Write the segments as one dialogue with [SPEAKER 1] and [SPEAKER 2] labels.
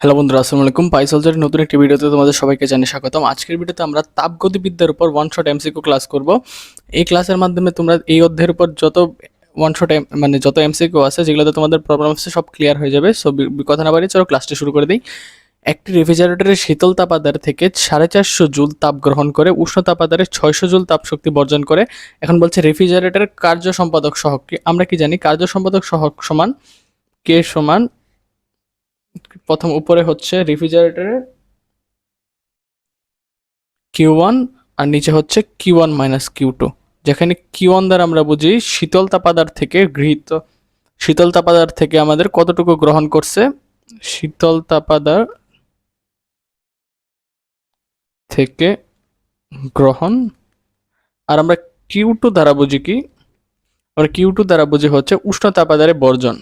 [SPEAKER 1] Hello বন্ধুরা, আসসালামু আলাইকুম। পাইসলজারের নতুন একটি ভিডিওতে তোমাদের সবাইকে জানিয়ে স্বাগতম। আজকের ভিডিওতে আমরা তাপগতিবিদ্যার উপর ওয়ান শট এমসিকিউ ক্লাস করব। এই ক্লাসের মাধ্যমে তোমরা এই অধ্যায়ের উপর যত ওয়ান শট মানে যত এমসিকিউ আছে যেগুলোতে তোমাদের প্রবলেম আছে সব ক্লিয়ার হয়ে যাবে। সো কথা না বাড়িয়ে চলো ক্লাসটা শুরু করে দিই। একটি রেফ্রিজারেটরের শীতল তাপাদার থেকে 450 জুল তাপ গ্রহণ করে উষ্ণ তাপাদারে 600 জুল তাপ শক্তি বর্জন করে। এখন বলছে রেফ্রিজারেটরের কার্য সম্পাদক সহগ কি? আমরা কি জানি কার্য সম্পাদক সহগ সমান কে সমান, প্রথম উপরে হচ্ছে রেফ্রিজারেটরের Q1 আর নিচে হচ্ছে Q1 মাইনাস Q2, যেখানে Q1 দ্বারা আমরা বুঝি শীতল তাপাদার থেকে গৃহীত, শীতল তাপাদার থেকে আমাদের কতটুকু গ্রহণ করছে, শীতল তাপাদার থেকে গ্রহণ। আর আমরা Q2 দ্বারা বুঝি কি? আমরা Q2 দ্বারা বুঝি হচ্ছে উষ্ণ তাপাদারে বর্জন।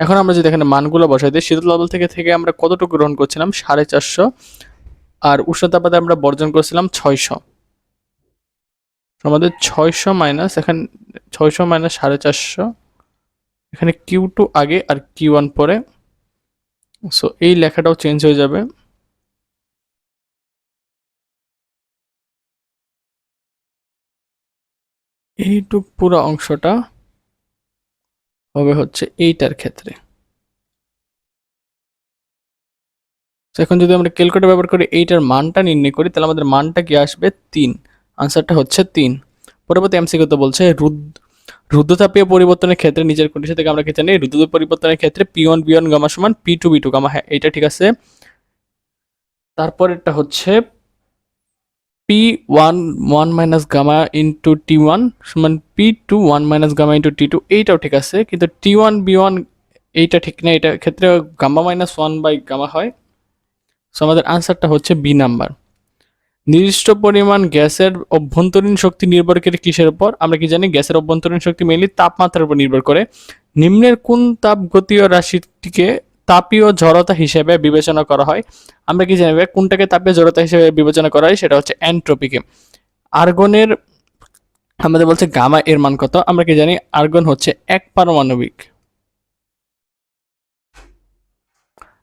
[SPEAKER 1] এখন আমরা যদি এখানে মানগুলো বসাই দিই, শীতল তাপমাত্রা থেকে আমরা কতটুকু গ্রহণ করছিলাম 450, আর উষ্ণ তাপমাত্রা আমরা বর্জন করছিলাম 600। আমাদের 600 মাইনাস, এখানে 600 মাইনাস 450, এখানে Q2 আগে আর Q1 পরে। সো এই লেখাটাও চেঞ্জ হয়ে যাবে। এইটুক পুরো অংশটা হবে হচ্ছে এইটার ক্ষেত্রে। এখন যদি আমরা ক্যালকুলেটর ব্যবহার করে এইটার মানটা নির্ণয় করি তাহলে আমাদের মানটা কি আসবে? 3। আনসারটা হচ্ছে 3। পরবর্তী এমসিকিউতে বলছে রুদ্ধতাপীয় পরিবর্তনের ক্ষেত্রে নিচের কন্ডিশন থেকে আমরা কি জানি রুদ্ধতাপ পরিবর্তনের ক্ষেত্রে P1 বিয়ন গামা সমান P2 B2 গামা। হ্যাঁ, এটা ঠিক আছে। তারপরেরটা হচ্ছে P1 1 minus gamma into T1 সমান P2 1 minus gamma into T2, এইটাও ঠিক আছে, কিন্তু T1 B1 এইটা ঠিক না, এটা ক্ষেত্রে গামা মাইনাস 1 বাই গামা হয়। সো আমাদের আনসারটা হচ্ছে বি নাম্বার। নির্দিষ্ট পরিমাণ গ্যাসের অভ্যন্তরীণ শক্তি নির্ভর করে কিসের উপর? আমরা কি জানি গ্যাসের অভ্যন্তরীণ শক্তি মেইনলি তাপমাত্রার উপর নির্ভর করে। নিম্নের কোন তাপগতীয় রাশিটিকে তাপীয় জড়তা হিসেবে বিবেচনা করা হয়? আমরা কি জানি কোনটাকে তাপীয় জড়তা হিসেবে বিবেচনা করা হয়? সেটা হচ্ছে এন্ট্রপিকে। আর্গনের আমাদের বলছে গামা এর মান কত? আমরা কি জানি আর্গন হচ্ছে এক পারমাণবিক,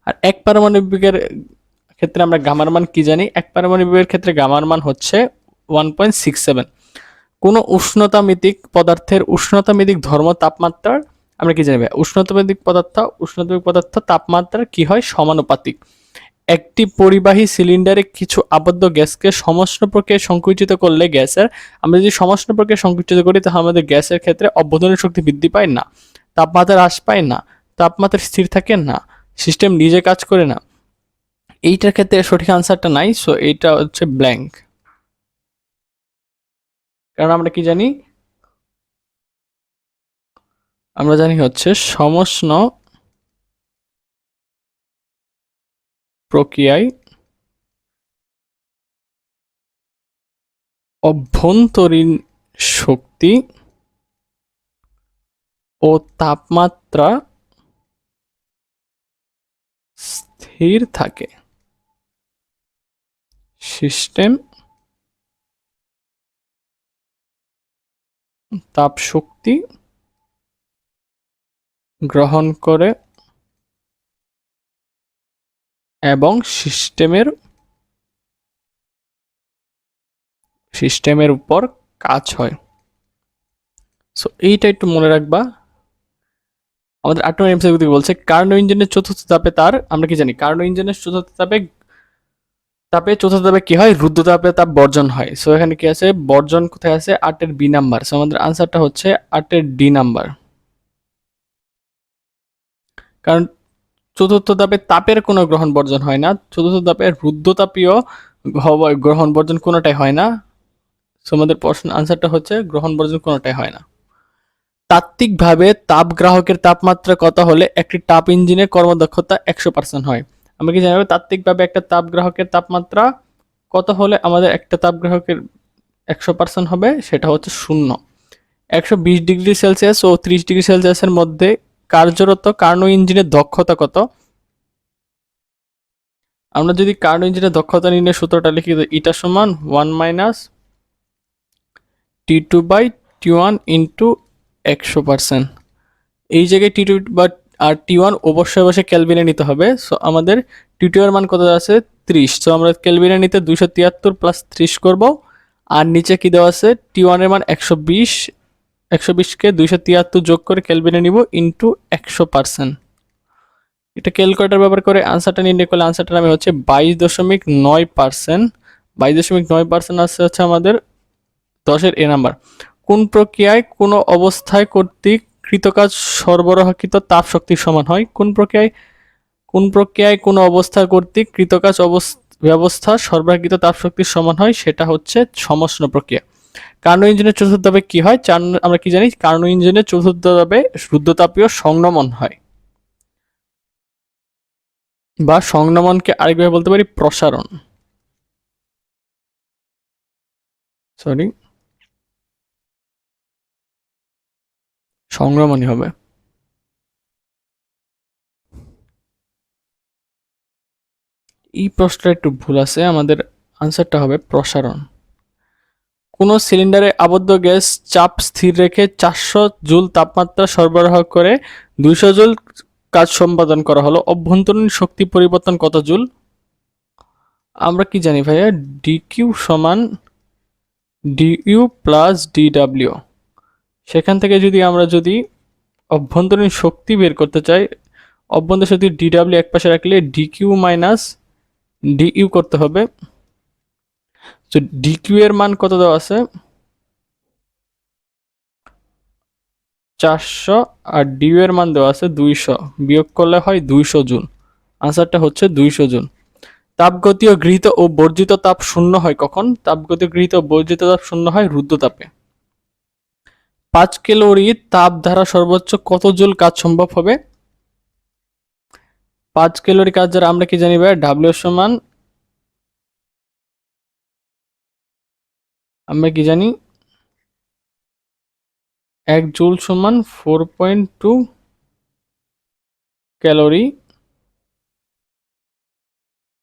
[SPEAKER 1] আর এক পারমাণবিকের ক্ষেত্রে আমরা গামার মান কি জানি? এক পারমাণবিকের ক্ষেত্রে গামার মান হচ্ছে 1.67। কোনো উষ্ণতামিতিক পদার্থের উষ্ণতামিতিক ধর্ম তাপমাত্রার আমরা কি জানি? উষ্ণতামিতিক পদার্থ তাপমাত্রার কি হয়? সমানুপাতিক। একটি পরিবাহী সিলিন্ডারে কিছু আবদ্ধ গ্যাসকে সমষ্ণ প্রক্রিয়ায় সংকুচিত করলে গ্যাসের, আমরা যদি সমষ্ণ প্রক্রিয়ায় সংকুচিত করি তাহলে আমাদের গ্যাসের ক্ষেত্রে অভ্যন্তরীণ শক্তি বৃদ্ধি পায় না, তাপমাত্রা হ্রাস পায় না, তাপমাত্রা স্থির থাকে না, সিস্টেম নিজে কাজ করে না। এইটার ক্ষেত্রে সঠিক আনসারটা নাই। সো এইটা হচ্ছে ব্ল্যাঙ্ক। কারণ আমরা কি জানি? আমরা জানি হচ্ছে সমষ্ণ প্রক্রিয়ায় অভ্যন্তরীণ শক্তি ও তাপমাত্রা স্থির থাকে, সিস্টেম তাপ শক্তি গ্রহণ করে এবং সিস্টেমের উপর কাজ হয়। সো এইটা একটু মনে রাখবা। আমাদের 8 নম্বর এমসিকিউ থেকে বলছে কার্নো ইঞ্জিনের চতুর্থ ধাপে তার, আমরা কি জানি কার্নো ইঞ্জিনের চতুর্থ চতুর্থ ধাপে কি হয়? রুদ্ধতাপে তাপ বর্জন হয়। সো এখানে কি আছে? বর্জন কোথায় আছে? 8-এর বি নাম্বার। সো আমাদের আনসারটা হচ্ছে 8-এর ডি নাম্বার। কারণ চতুর্থ ধাপে তাপের কোনো গ্রহণ বর্জন হয় না, চতুর্থ ধাপে রুদ্ধতাপীয় গ্রহণ বর্জন কোনোটাই হয় না। সো আমাদের প্রশ্ন আনসারটা হচ্ছে গ্রহণ বর্জন কোনোটাই হয় না। তাত্ত্বিকভাবে তাপ গ্রাহকের তাপমাত্রা কত হলে একটি তাপ ইঞ্জিনের কর্মদক্ষতা 100% হয়? আমরা কি জানাবো তাত্ত্বিকভাবে একটা তাপ গ্রাহকের তাপমাত্রা কত হলে আমাদের একটা তাপ গ্রাহকের 100% হবে? সেটা হচ্ছে 0। 120 ডিগ্রি সেলসিয়াস ও 30 ডিগ্রি সেলসিয়াসের মধ্যে কার্যরত কার্নো ইঞ্জিনের দক্ষতা কত? আমরা যদি কার্নো ইঞ্জিনের দক্ষতা নির্ণয়ের সূত্রটা লিখি, ইটা সমান 1 minus T2 by T1 into 100%। এই জায়গায় টি টু বা আর T1 অবশ্যই অবশ্যই কেলভিনে নিতে হবে। সো আমাদের T2 এর মান কত আছে 30। সো আমরা কেলভিনে নিতে 273 প্লাস 30 করব। আর নিচে কি দেওয়া আছে T1 এর মান 120, 120কে 273 যোগ করে কেলভিনে নিব ইনটু 100%। এটা ক্যালকুলেটর ব্যবহার করে আনসারটা নির্ণয় করলে আনসারটার নামে হচ্ছে 22.9%। 22.9% আসছে হচ্ছে আমাদের 10-এর এ নাম্বার। কোন প্রক্রিয়ায় কোন অবস্থায় কর্তৃক কৃতকাজ সরবরাহকৃত তাপ শক্তির সমান হয়? কোন প্রক্রিয়ায় কোন অবস্থা কর্তৃক কৃতকাজ ব্যবস্থা সরবরাহকৃত তাপ শক্তির সমান হয়? সেটা হচ্ছে সমষ্ণ প্রক্রিয়া। কার্নো ইঞ্জিনের চতুর্থ ধাপে কি হয়? আমরা কি জানি কার্নো ইঞ্জিনের চতুর্থ ধাপে রুদ্ধতাপীয় সংনমন হয়, বা সংনমনকে আরেকভাবে বলতে পারি প্রসারণ। সরি, সংনমনই হবে। এই প্রশ্নটা একটু ভুল আছে, আমাদের আনসারটা হবে প্রসারণ। কোন সিলিন্ডারে আবদ্ধ গ্যাস চাপ স্থির রেখে 400 জুল তাপমাত্রা সরবরাহ করে 200 জুল কাজ সম্পাদন করা হলো, অভ্যন্তরীণ শক্তি পরিবর্তন কত জুল? আমরা কি জানি ভাইয়া, ডিকিউ সমান ডিইউ প্লাস ডিডাব্লিউ। সেখান থেকে আমরা যদি অভ্যন্তরীণ শক্তি বের করতে চাই, অভ্যন্তরীণ শক্তি ডিডাব্লিউ এক পাশে রাখলে ডিকিউ মাইনাস ডিইউ করতে হবে। তো ডিকিউ এর মান কত দেওয়া আছে 400, আর ডিইউ এর মান দেওয়া আছে 200, বিয়োগ করলে হয় 200 জুল। আনসারটা হচ্ছে 200 জুল। তাপগতীয় গৃহীত ও বর্জিত তাপ শূন্য হয় কখন? তাপগতীয় গৃহীত ও বর্জিত তাপ শূন্য হয় রুদ্ধতাপে। 5 ক্যালোরি তাপ দ্বারা সর্বোচ্চ কত জুল কাজ সম্ভব হবে? 5 ক্যালোরি কাজ দ্বারা আমরা কি জানি ভাই, ডাব্লিউ সমান আমরা কি জানি 1 জুল সমান 4.2 ক্যালোরি,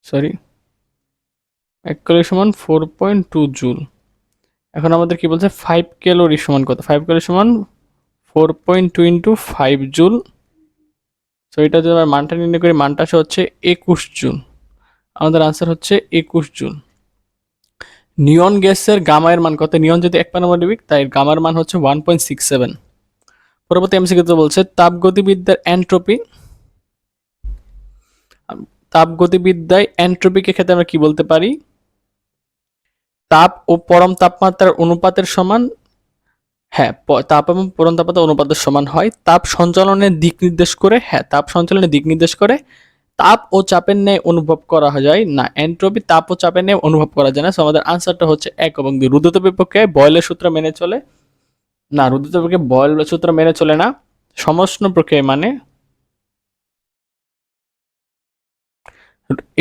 [SPEAKER 1] সরি 1 ক্যালোরি সমান 4.2 জুল। এখন আমাদের কি বলছে 5 ক্যালোরি সমান কত? 5 ক্যালোরি সমান 4.2 ইন্টু 5 জুল। সো এটা যদি আমরা মানটা নির্ণয় করি, মানটা হচ্ছে 21 জুল। আমাদের আনসার হচ্ছে 21 জুল। নিয়ন গ্যাসের গামা এর মান কত? নিয়ন যদি এক পারমাণবিক, তাই গামার মান হচ্ছে 1.67। পরবর্তী এমসিকিউতে বলছে তাপগতিবিদ্যার এন্ট্রপি। তাপগতিবিদ্যায় এন্ট্রপিকে ক্ষেত্রে আমরা কি বলতে পারি? তাপ ও পরম তাপমাত্রার অনুপাতের সমান। হ্যাঁ, তাপ এবং পরম তাপমাত্রা অনুপাতের সমান হয়। তাপ সঞ্চালনের দিক নির্দেশ করে। হ্যাঁ, তাপ সঞ্চালনের দিক নির্দেশ করে। তাপ ও চাপের ন্যায় অনুভব করা যায় না। এন্ট্রপি তাপ ও চাপের ন্যায় অনুভব করা যায় না। সো আমাদের আনসারটা হচ্ছে 1 এবং 2। রুদ্ধতাপের প্রক্রিয়ায় বয়েলের সূত্র মেনে চলে না, রুদ্ধতাপের প্রক্রিয়ায় বয়েলের সূত্র মেনে চলে না। সমষ্ণ প্রক্রিয়া মানে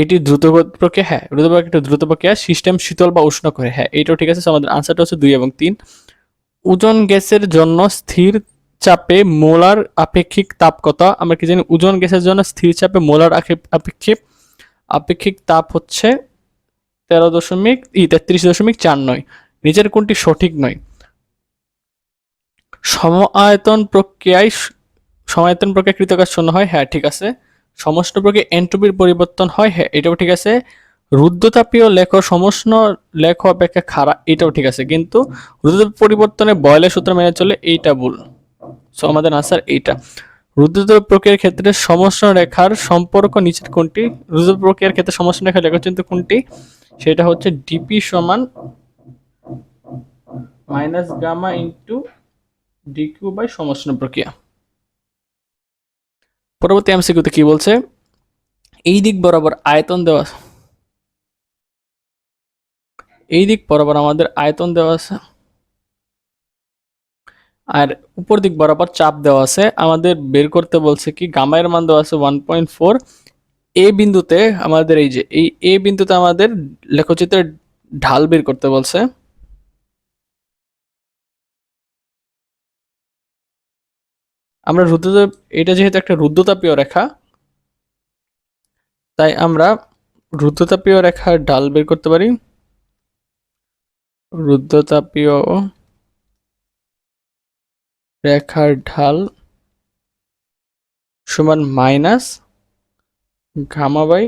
[SPEAKER 1] এটি দ্রুত প্রক্রিয়া। হ্যাঁ, দ্রুত প্রক্রিয়া একটা দ্রুত প্রক্রিয়া, সিস্টেম শীতল বা উষ্ণ করে। হ্যাঁ, এইটাও ঠিক আছে। আমাদের আনসারটা হচ্ছে 2 এবং 3। ওজন গ্যাসের জন্য স্থির চাপে মোলার আপেক্ষিক তাপ কত? আমরা কি জানি ওজন গ্যাসের জন্য স্থির চাপে মোলার আপেক্ষিক তাপ হচ্ছে 33.49। নিচের কোনটি সঠিক নয়? সমায়তন প্রক্রিয়ায় কৃতকাজ শূন্য হয়। হ্যাঁ, ঠিক আছে। সমষ্ণ প্রক্রিয়া এন্ট্রপির পরিবর্তন হয়। হ্যাঁ, এটাও ঠিক আছে। রুদ্ধতাপীয় লেখ সমষ্ণ লেখ অপেক্ষা খাড়া, এটাও ঠিক আছে। কিন্তু রুদ্ধতাপ পরিবর্তনে বয়েলের সূত্র মেনে চলে, এইটা ভুল। সো আমাদের আনসার এইটা। রুদ্ধতাপ প্রক্রিয়ার ক্ষেত্রে সমষ্ণ রেখার সম্পর্ক নিচের কোনটি? রুদ্ধতাপ প্রক্রিয়ার ক্ষেত্রে সমষ্ণ রেখার লেখচিত্র কোনটি? সেটা হচ্ছে ডিপি সমান minus gamma into dQ by সমষ্ণ প্রক্রিয়া। পরবর্তী এমসিকিউতে কি বলছে? এই দিক বরাবর আয়তন দেওয়া, এই দিক বরাবর আমাদের আয়তন দেওয়া আছে, আর উপর দিক বরাবর চাপ দেওয়া আছে। আমাদের বের করতে বলছে কি গামা এর মান দেওয়া আছে 1.4। এ বিন্দুতে আমাদের এই এ বিন্দুতে আমাদের লেখচিত্রের ঢাল বের করতে বলছে। আমরা রুদ্ধতাপ, এটা যেহেতু একটা রুদ্ধতাপীয় রেখা, তাই আমরা রুদ্ধতাপীয় রেখার ঢাল বের করতে পারি। রুদ্ধতাপীয় রেখার ঢাল সমান minus gamma by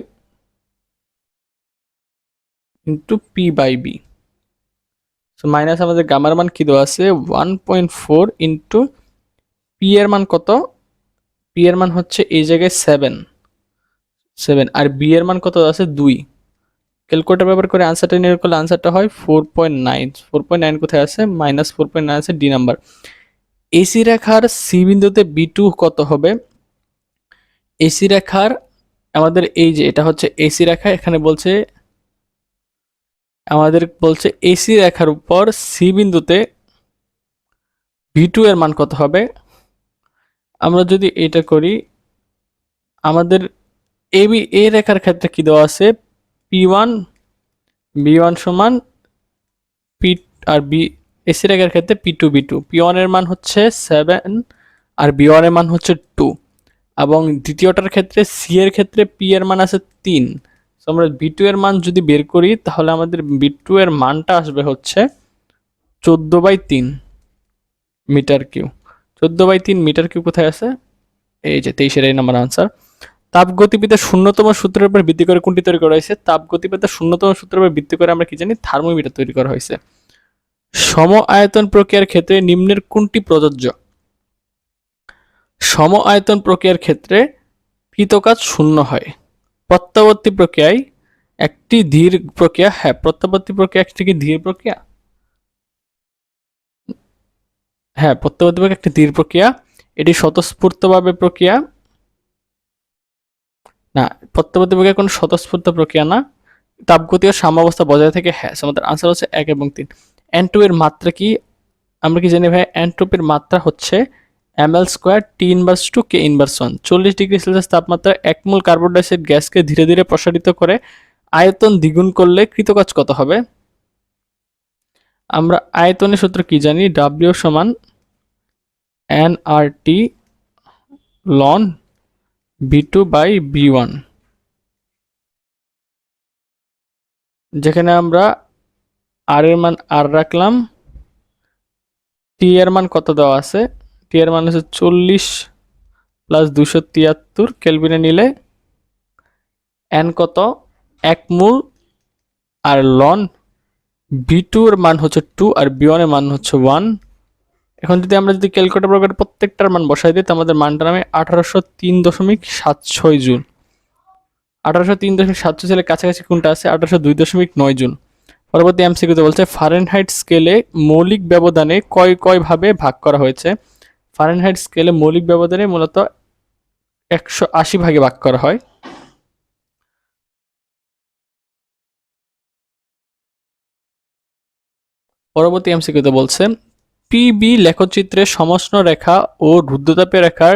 [SPEAKER 1] into P by B. Minus আমাদের গামার মান কি দেওয়া আছে 1.4 ইন্টু পি এর মান কত, পি এর মান হচ্ছে এই জায়গায় 7 আর বি এর মান কত আছে 2। ক্যালকুলেটর ব্যবহার করে আনসারটা নির্ণয় করলে আনসারটা হয় 4.9। 4.9 কোথায় আছে, -4.9 আছে ডি নাম্বার। এসি রেখার সি বিন্দুতে বি2 কত হবে? এসি রেখার আমাদের এই যে এটা হচ্ছে এসি রেখা, এখানে বলছে আমাদের বলছে এসি রেখার উপর সি বিন্দুতে ভি2 এর মান কত হবে। আমরা যদি এটা করি, আমাদের এবি এ রেখার ক্ষেত্রে কি দেওয়া আছে, পি1 বি1 সমান পি আর বি, এসি রেখার ক্ষেত্রে পি2 পি1 এর মান হচ্ছে 7 আর বি1 এর মান হচ্ছে 2 এবং দ্বিতীয়টার ক্ষেত্রে সি এর ক্ষেত্রে পি এর মান আছে 3। তো আমরা বি2 এর মান যদি বের করি তাহলে আমাদের বি2 এর মানটা আসবে হচ্ছে 14/3 মিটার কিউ। 14/3 মিটার কিউ কোথায় আছে, এই যে 23-এর এই নাম্বার আনসার। তাপগতিবিদ্যার শূন্যতম সূত্রের উপর ভিত্তি করে কোনটি তৈরি করা হয়েছে? তাপগতিবিদ্যার শূন্যতম সূত্রের উপর ভিত্তি করে আমরা কি জানি, থার্মোমিটার তৈরি করা হয়েছে। সম আয়তন প্রক্রিয়ার ক্ষেত্রে নিম্নের কোনটি প্রযোজ্য? সম আয়তন প্রক্রিয়ার ক্ষেত্রে কৃতকাজ শূন্য হয়। প্রত্যাবর্তী প্রক্রিয়ায় একটি ধীর প্রক্রিয়া, হ্যাঁ প্রত্যাবর্তী প্রক্রিয়া একটি কি ধীর প্রক্রিয়া, হ্যাঁ প্রত্যাবর্তী প্রক্রিয়া একটি ধীর প্রক্রিয়া, এটি স্বতঃস্ফূর্তভাবে প্রক্রিয়া না, প্রত্যাবর্তী প্রক্রিয়া কোনো স্বতঃস্ফূর্ত প্রক্রিয়া না। তাপগতীয় সাম্যাবস্থা বজায় থাকে, হ্যাঁ। আমাদের আনসার হচ্ছে 1 এবং 3। এন্ট্রপির মাত্রা কি, আমরা কি জানি ভাই, এন্ট্রপির মাত্রা হচ্ছে ml² T−2 K−1। 40 degree Celsius তাপমাত্রায় 1 মোল কার্বন ডাইঅক্সাইড গ্যাসকে ধীরে ধীরে প্রসারিত করে আয়তন দ্বিগুণ করলে কৃতকাজ কত হবে? আমরা আয়তনের সূত্র কি জানি, W সমান nRT ln V2/V1, যেখানে আমরা আর এর মান আর রাখলাম, টি এর মান কত দেওয়া আছে, টি এর মান হচ্ছে 40 + 273 কেলভিনে নিলে এন কত 1 মোল, আর লন ভি2 এর মান হচ্ছে 2 আর বি1 এর মান হচ্ছে 1। এখন যদি আমরা ক্যালকুলেটর প্রকারে প্রত্যেকটার মান বসাই দিই, আমাদের মানটা নামে 1803.76 জুল। 1803.76 সালের কাছাকাছি কোনটা আছে, 1802.9 জুল। পরবর্তী এমসিকিউতে বলছে ফারেনহাইট স্কেলে মৌলিক ব্যবধানে কয় ভাবে ভাগ করা হয়েছে? ফারেনহাইট স্কেলে মৌলিক ব্যবধানে মূলত 180 ভাগে ভাগ করা হয়। পরবর্তী এমসিকিউতে বলছে পিবি লেখচিত্রে সমষ্ণ রেখা ও রুদ্ধতাপের রেখার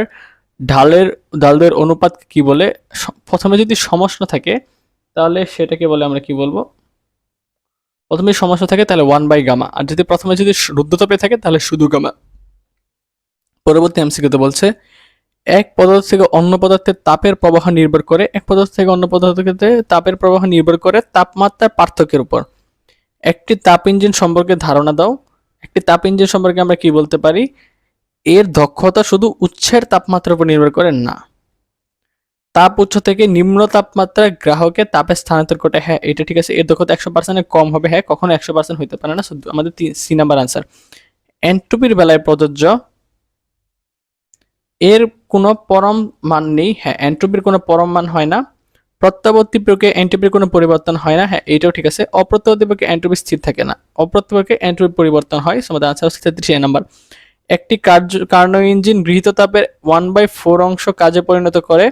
[SPEAKER 1] ঢালের অনুপাত কি বলে? প্রথমে যদি সমষ্ণ থাকে তাহলে সেটাকে বলে আমরা কি বলবো, প্রথমে সমষ্ণ থাকে তাহলে 1/গামা, আর যদি প্রথমে যদি রুদ্ধতাপে থাকে তাহলে শুধু গামা। পরবর্তী এমসিকিউতে বলছে এক পদার্থ থেকে অন্য পদার্থের তাপের প্রবাহ নির্ভর করে, এক পদার্থ থেকে অন্য পদার্থে তাপের প্রবাহ নির্ভর করে তাপমাত্রার পার্থক্যের উপর। একটি তাপ ইঞ্জিন সম্পর্কে ধারণা দাও। একটি তাপ ইঞ্জিন সম্পর্কে আমরা কি বলতে পারি, এর দক্ষতা শুধু উৎসের তাপমাত্রার উপর নির্ভর করে না, তাপ উৎস থেকে নিম্ন তাপমাত্রায় গ্রাহকের তাপে স্থানান্তর করে। হ্যাঁ এটা ঠিক আছে, এর দক্ষতা 100% কম হবে, হ্যাঁ কখনো 100% হইতে পারে না। আমাদের সি নাম্বার আনসার। এন্ট্রপির বেলায় প্রযোজ্য, এর কোনো পরম মান নেই, হ্যাঁ এন্ট্রপির কোনো পরম মান হয় না। প্রত্যাবর্তী প্রক্রিয়ায় এন্ট্রপির কোনো পরিবর্তন হয় না, হ্যাঁ এটাও ঠিক আছে। অপ্রত্যাবর্তী প্রক্রিয়ায় এন্ট্রপি স্থির থাকে না, অপ্রত্যাবর্তী প্রক্রিয়ায় এন্ট্রপি পরিবর্তন হয়। আমাদের আনসার হচ্ছে 33 নাম্বার। একটি কার্নো ইঞ্জিন গৃহীত তাপের 1/4 অংশ কাজে পরিণত করে,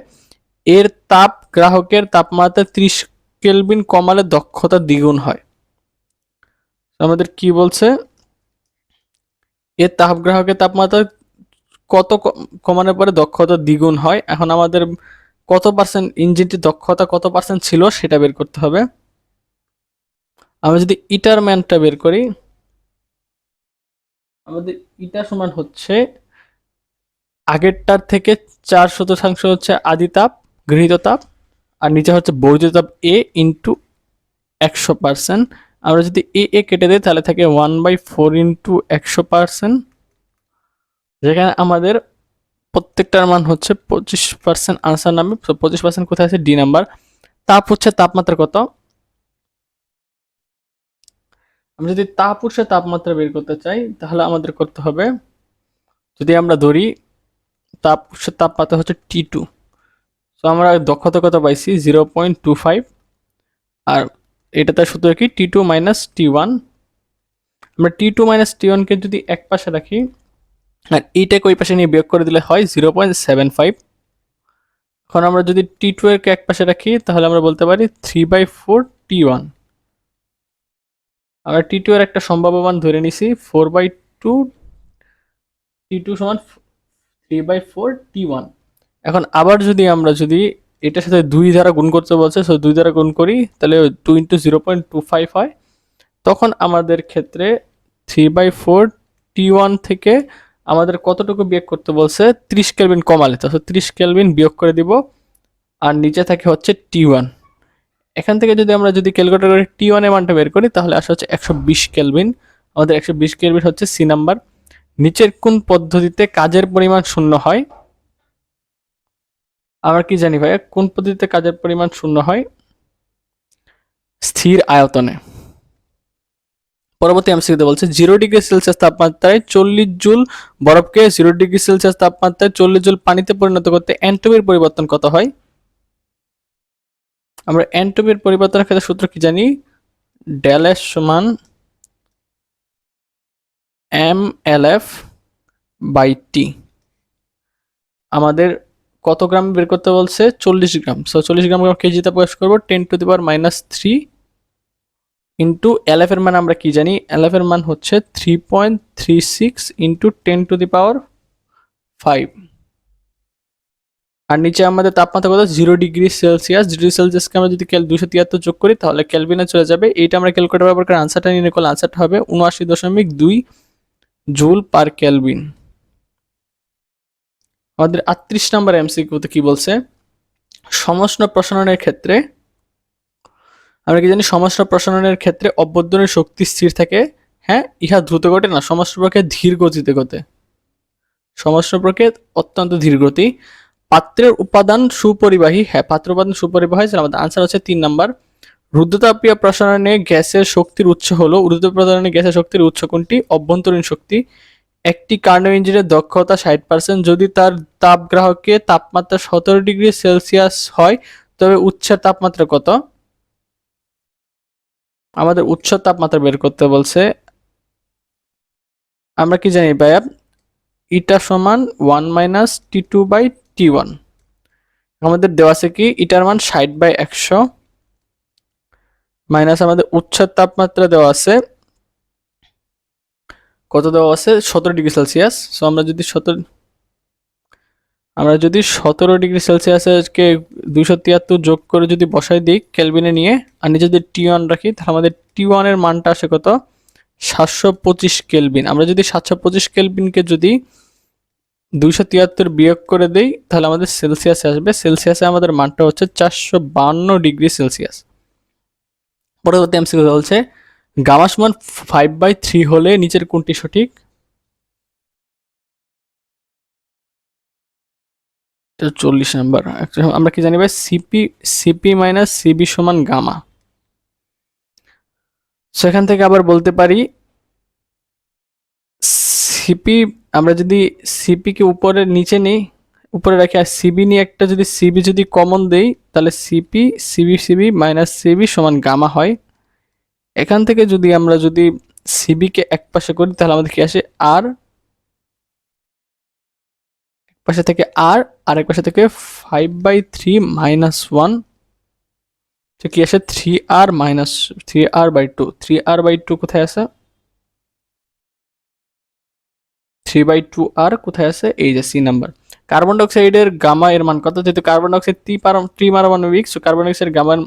[SPEAKER 1] এর তাপ গ্রাহকের তাপমাত্রা 30 কেলভিন কমালে দক্ষতা দ্বিগুণ হয়। আমাদের কি বলছে, এর তাপ গ্রাহকের তাপমাত্রা কত কমানোর পরে দক্ষতা দ্বিগুণ হয়। এখন আমাদের কত পার্সেন্ট ইঞ্জিনটির দক্ষতা কত পার্সেন্ট ছিল সেটা বের করতে হবে। আমরা যদি ইটার ম্যানটা বের করি, আমাদের ইটা সমান হচ্ছে আগেরটার থেকে 4% হচ্ছে আদি তাপ গৃহীত তাপ, আর নিচে হচ্ছে বর্ধিত তাপ এ ইন্টু 100%। আমরা যদি এ কেটে দিই তাহলে থাকে 1/4 ইন্টু 100%, যেখানে আমাদের প্রত্যেকটার মান হচ্ছে 25% আনসার নামে। তো 25% কোথায় আছে? D number. তাপ হচ্ছে তাপমাত্রা কত? আমরা যদি তাপ হচ্ছে তাপমাত্রা বের করতে চাই তাহলে আমাদের করতে হবে, যদি আমরা ধরি তাপ হচ্ছে তাপমাত্রা হচ্ছে T2, তো আমরা দক্ষতা কত পাইছি? 0.25। আর এটাতে সূত্র কি? T2 minus T1। আমরা T2 মাইনাস T1 কে যদি এক পাশে রাখি আর এইটাকে ওই পাশে নিয়ে বিয়োগ করে দিলে হয় 0.75। এখন আমরা যদি T2 এরকে এক পাশে রাখি তাহলে আমরা বলতে পারি 3/4 T1। আমরা T2 এর একটা সম্ভাব্য মান ধরে নিছি 4/2 T2 সমান 3/4 T1। এখন আবার যদি আমরা যদি এটার সাথে 2 দ্বারা গুণ করতে বলছে, সো 2 দ্বারা গুণ করি তাহলে 2 ইন্টু 0.25 হয়। তখন আমাদের ক্ষেত্রে 3/4 T1 থেকে আমাদের কতটুকু বিয়োগ করতে বলছে? 30 কেলভিন কমালে, তো 30 কেলভিন বিয়োগ করে দিব। আর নিচে থাকে হচ্ছে T1। এখান থেকে যদি আমরা যদি ক্যালকুলেটর করে T1 এর মানটা বের করি তাহলে আসে হচ্ছে 120 কেলভিন। আমাদের 120 কেলভিন হচ্ছে সি নাম্বার। নিচের কোন পদ্ধতিতে কাজের পরিমাণ শূন্য হয়? আমরা কি জানি ভাইয়া, কোন পদ্ধতিতে কাজের পরিমাণ শূন্য হয়? স্থির আয়তনে। পরবর্তী এমসিকিউতে বলছে 0 ডিগ্রি সেলসিয়াস তাপমাত্রায় 40 জুল বরফকে 0 ডিগ্রি সেলসিয়াস তাপমাত্রায় 40 জুল পানিতে পরিণত করতে এন্ট্রপির পরিবর্তন কত হয়? আমরা এন্ট্রপির পরিবর্তনের ক্ষেত্রে সূত্র কি জানি? ডেল এস সমান M L F by T. আমাদের কত গ্রাম বের করতে বলছে? 40 গ্রাম। সো 40 গ্রাম কেজিতে প্রকাশ করবো 10⁻³ ইন্টু এল এফ এর মান আমরা কি জানি? এল এফ এর মান হচ্ছে 3.36 ইন্টু 10⁵। আর নিচে আমাদের তাপমাত্রা কত? 0 ডিগ্রি সেলসিয়াস। 0 ডিগ্রি সেলসিয়াসকে আমরা যদি 273 যোগ করি তাহলে কেলভিনে চলে যাবে। এইটা আমরা ক্যালকুলেটর ব্যবহার করে আনসারটা নিয়ে করলে আনসারটা হবে 79.2 জুল পার কেলভিন। আমাদের 38 নম্বর এমসিকিউতে কি বলছে? সমষ্ণ প্রসারণের ক্ষেত্রে আমরা কি জানি? সমষ্ণ প্রসারণের ক্ষেত্রে অভ্যন্তরীণ শক্তি স্থির থাকে। হ্যাঁ, ইহা দ্রুত ঘটে না, সমষ্ণ প্রক্রিয়া ধীর গতিতে ঘটে। সমষ্ণ প্রক্রিয়া অত্যন্ত ধীর গতি। পাত্রের উপাদান সুপরিবাহী। হ্যাঁ, পাত্রের উপাদান সুপরিবাহী। আমাদের আনসার হচ্ছে 3 নাম্বার। রুদ্ধতাপীয় প্রসারণে গ্যাসের শক্তির উৎস হলো, ঊর্ধ্বতাপ প্রসারণে গ্যাসের শক্তির উৎস কোনটি? অভ্যন্তরীণ শক্তি। একটি কার্নো ইঞ্জিনের দক্ষতা 60%। যদি তার তাপগ্রাহকে তাপমাত্রা 17 ডিগ্রি সেলসিয়াস হয় তবে উৎসের তাপমাত্রা কত? আমাদের উৎস তাপমাত্রা বের করতে বলছে। আমরা কি জানি ভাইয়া? ইটা সমান 1 - T2/T1। আমাদের দেওয়া আছে কি? ইটার মান 60/100 মাইনাস আমাদের উৎসের তাপমাত্রা দেওয়া আছে কত? দেওয়া আছে 17 ডিগ্রি সেলসিয়াস। সো আমরা যদি 17 ডিগ্রি সেলসিয়াসকে 273 যোগ করে যদি বসাই দিই কেলভিনে নিয়ে, আর নিচে যদি T1 রাখি তাহলে আমাদের T1 এর মানটা আসে কত? 725 কেলভিন। আমরা যদি 725 কেলভিনকে যদি 273 বিয়োগ করে দেই তাহলে আমাদের সেলসিয়াসে আসবে। সেলসিয়াসে আমাদের মানটা হচ্ছে 452 ডিগ্রি সেলসিয়াস। পরবর্তী এমসিকিউ বলছে গামা সমান 5/3 হলে নিচের কোনটি সঠিক? 40 নাম্বার। আমরা কি জানি ভাই? সিপি মাইনাস সিবি সমান গামা। সেখান থেকে আবার বলতে পারি সিপি, আমরা যদি সিপি কে উপরে নিচে নিই, উপরে রাখি, আর সিবি নিয়ে একটা যদি সিবি যদি কমন দেই তাহলে সিবি মাইনাস সিবি সমান গামা হয়। এখান থেকে যদি আমরা যদি সিবি কে এক পাশে করি তাহলে আমাদের কি আসে? আর এক পাশে থেকে আর আরেক পাশে থেকে 5/3 - 1, তো কি আসে? 3r/2। 3r/2 কোথায় আছে? 3/2r কোথায় আছে? এই যে সি নাম্বার। কার্বন ডাইঅক্সাইডের গামা এর মান কত? যেহেতু কার্বন ডাইঅক্সাইড ত্রিপারমাণবিক, সো কার্বন ডাইঅক্সাইড গামার,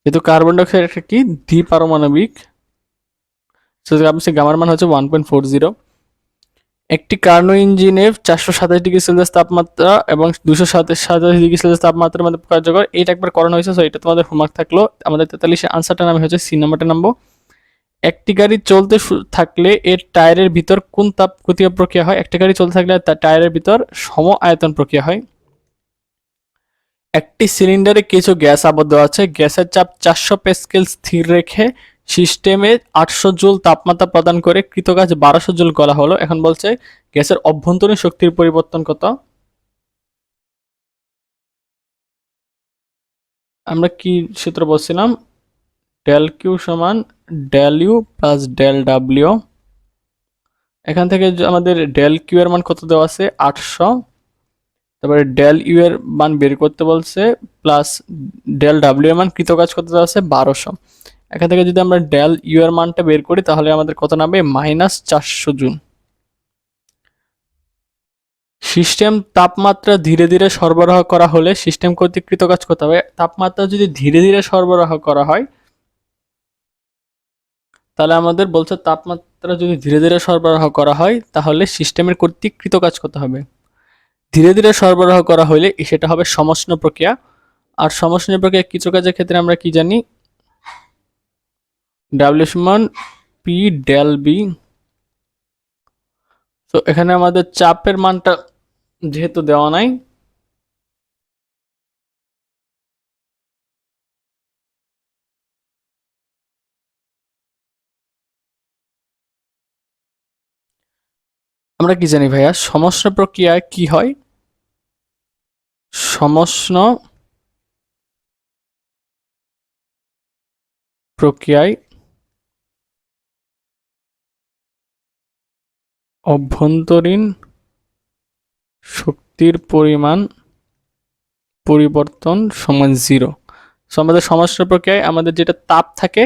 [SPEAKER 1] যেহেতু কার্বন ডাইঅক্সাইড একটা কি দ্বিপারমাণবিক, সো গামার মান হচ্ছে 1.40। একটি কার্নো ইঞ্জিনে 427 ডিগ্রি সেলসিয়াস তাপমাত্রা এবং 227 ডিগ্রি সেলসিয়াস তাপমাত্রার মধ্যে কার্যকর। এইটা একবার করানো হয়েছে, সো এটা তোমাদের হোমওয়ার্ক থাকলো। আমাদের 43 আনসারটা নামে হচ্ছে সি নাম্বারটা নামবো। একটি গাড়ি চলতে থাকলে এর টায়ারের ভিতর কোন তাপগতীয় প্রক্রিয়া হয়? একটি গাড়ি চলতে থাকলে তার টায়ারের ভিতর সম আয়তন প্রক্রিয়া হয়। একটি সিলিন্ডারে কিছু গ্যাস আবদ্ধ আছে, গ্যাসের চাপ 400 প্যাসকেল স্থির রেখে সিস্টেমে 800 জুল তাপমাত্রা প্রদান করে কৃতকাজ 1200 জুল করা হলো। এখন বলছে গ্যাসের অভ্যন্তরীণ শক্তির পরিবর্তন কত? আমরা কি সূত্র বলছিলাম? ডেল কিউ সমান del U plus del W. এখান থেকে আমাদের ডেল কিউ এর মান কত দেওয়া আছে? 800। তারপরে ডেল ইউ এর মান বের করতে বলছে, প্লাস ডেল ডাব্লিউ এর মান কৃতকাজ কত দেওয়া আছে? 1200। এখান থেকে যদি আমরা ডেল ইউ এর মানটা বের করি তাহলে আমাদের কত নামবে? -400 জুল। সিস্টেম তাপমাত্রা ধীরে ধীরে সরবরাহ করা হলে সিস্টেম কর্তৃক কৃতকাজ করতে হবে। তাপমাত্রা যদি ধীরে ধীরে সরবরাহ করা হয় তাহলে আমাদের বলছে তাপমাত্রা যদি ধীরে ধীরে সরবরাহ করা হয় তাহলে সিস্টেমের কর্তৃক কৃতকাজ করতে হবে। ধীরে ধীরে সরবরাহ করা হলে সেটা হবে সমষ্ণ প্রক্রিয়া। আর সমষ্ণ প্রক্রিয়া কৃতকাজের ক্ষেত্রে আমরা কি জানি? ডাব্লিউ সমান পি ডেল বি। তো এখানে আমাদের চাপের মানটা যেহেতু দেওয়া নাই, আমরা কি জানি ভাইয়া সমষ্ণ প্রক্রিয়ায় কি হয়? সমষ্ণ প্রক্রিয়ায় অভ্যন্তরীণ শক্তির পরিমাণ পরিবর্তন সমান 0। সো আমাদের সমষ্ণ প্রক্রিয়ায় আমাদের যেটা তাপ থাকে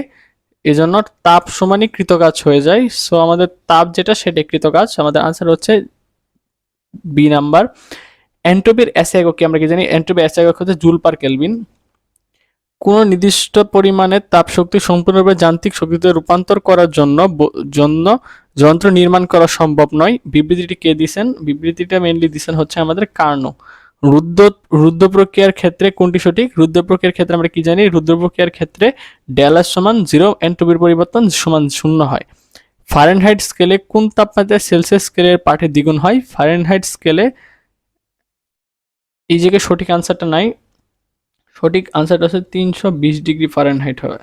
[SPEAKER 1] এজন্য তাপ সমানই কৃতকাজ হয়ে যায়। সো আমাদের তাপ যেটা সেটা কৃতকাজ। আমাদের আনসার হচ্ছে বি নাম্বার। এন্ট্রপির এসআই একক কি আমরা কি জানি? এন্ট্রপির এসআই একক হচ্ছে জুল পার কেলভিন। কোনো নির্দিষ্ট পরিমাণে তাপ শক্তি সম্পূর্ণরূপে যান্ত্রিক শক্তিতে রূপান্তর করার জন্য যন্ত্র নির্মাণ করা সম্ভব নয়। বিবৃতিটি কে দিয়েছেন? বিবৃতিটা মেইনলি দিয়েছেন হচ্ছে আমাদের কার্নো। রুদ্র প্রক্রিয়ার ক্ষেত্রে কোনটি সঠিক? রুদ্র প্রক্রিয়ার ক্ষেত্রে আমরা কি জানি? রুদ্র প্রক্রিয়ার ক্ষেত্রে ডেলাস সমান 0, এন্ট্রপির পরিবর্তন সমান 0 হয়। ফারেনহাইট স্কেলে কোন তাপমাত্রায় সেলসিয়াস স্কেলের পাঠে দ্বিগুণ হয়? ফারেনহাইট স্কেলে এই জায়গায় সঠিক আনসারটা নাই, সঠিক আনসারটা হচ্ছে 320 ডিগ্রি ফারেনহাইট হবে।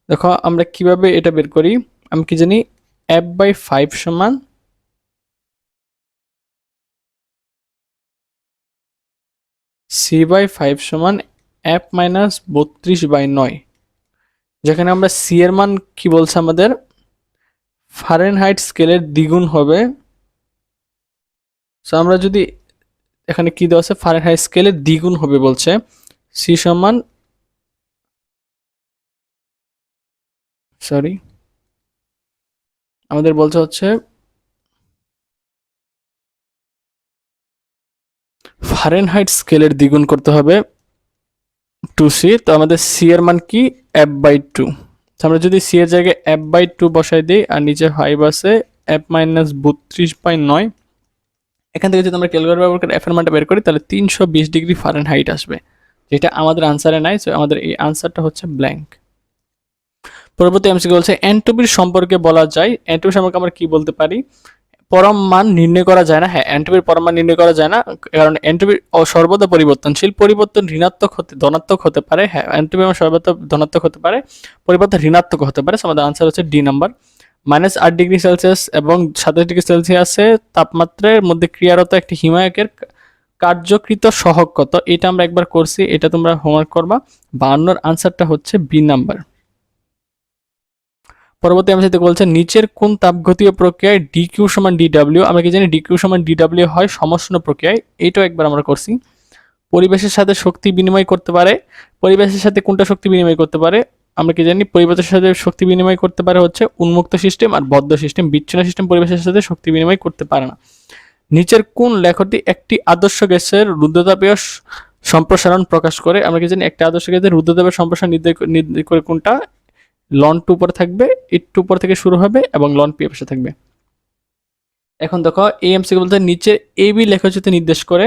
[SPEAKER 1] দেখো আমরা কিভাবে এটা বের করি। আমি কি জানি? f/5 সমান c/5 সমান f-32/9। যেখানে আমরা সি এর মান কি বলছে আমাদের? ফারেনহাইট স্কেলের দ্বিগুণ হবে। সো আমরা যদি এখানে কি দেওয়া আছে? ফারেনহাইট স্কেলের দ্বিগুণ হবে বলছে। সি সমান আমাদের বলছে হচ্ছে ফারেনহাইট স্কেলের দ্বিগুণ করতে হবে 2c। তো আমাদের সি এর মান কি? f/2। আমরা যদি সি এর জায়গায় f/2 বসাই দিই আর নিচে 5 আছে f-32/9, এখান থেকে যদি আমরা ক্যালকুলেটর ব্যবহার করে এফ এর মানটা বের করি তাহলে 320 ডিগ্রি ফারেনহাইট আসবে, যেটা আমাদের আনসারে নাই। সো আমাদের এই আনসারটা হচ্ছে ব্ল্যাঙ্ক। পরবর্তী এমসিকিউ বলছে এন্ট্রপির সম্পর্কে বলা যায়। এন্ট্রপি সম্পর্কে আমরা কি বলতে পারি? পরম মান নির্ণয় করা যায় না। হ্যাঁ, এন্ট্রপির পরম মান নির্ণয় করা যায় না, কারণ এন্ট্রপি সর্বদা পরিবর্তনশীল। পরিবর্তন ঋণাত্মক হতে ধনাত্মক হতে পারে। হ্যাঁ, এন্ট্রপি সর্বদা ধনাত্মক হতে পারে, পরিবর্তন ঋণাত্মক হতে পারে। আমাদের আনসার হচ্ছে ডি নাম্বার। -8 ডিগ্রি সেলসিয়াস এবং 27 ডিগ্রি সেলসিয়াসে তাপমাত্রার মধ্যে ক্রিয়ারত একটি হিমায়কের কার্যকৃত সহগ কত? এটা আমরা একবার করছি, এটা তোমরা হোমওয়ার্ক করবা। 52 আনসারটা হচ্ছে বি নাম্বার। পরবর্তী আমি যেটা বলছে নিচের কোন তাপগতীয় প্রক্রিয়ায় ডিকিউ সমান ডিডব্লিউ? আমরা কি জানি ডিকিউ সমান ডিডব্লিউ হয় সমষ্ণ প্রক্রিয়ায়। এইটাও একবার আমরা করছি। পরিবেশের সাথে শক্তি বিনিময় করতে পারে। পরিবেশের সাথে কোনটা শক্তি বিনিময় করতে পারে? আমরা কি জানি পরিবেশের সাথে শক্তি বিনিময় করতে পারে হচ্ছে উন্মুক্ত সিস্টেম আর বদ্ধ সিস্টেম। বিচ্ছিন্ন সিস্টেম পরিবেশের সাথে শক্তি বিনিময় করতে পারে না। নিচের কোন লেখটি একটি আদর্শ গ্যাসের রুদ্রতাপীয় সম্প্রসারণ প্রকাশ করে? আমরা কি জানি একটা আদর্শ গ্যাসের রুদ্রতাপীয় সম্প্রসারণ নির্দেশ করে কোনটা? লন 2 উপরে থাকবে, ইট 2 উপর থেকে শুরু হবে এবং লন পি পাশে থাকবে। এখন দেখো এই এমসিকিউ বলতে নিচে এ বি লেখচিত্র নির্দেশ করে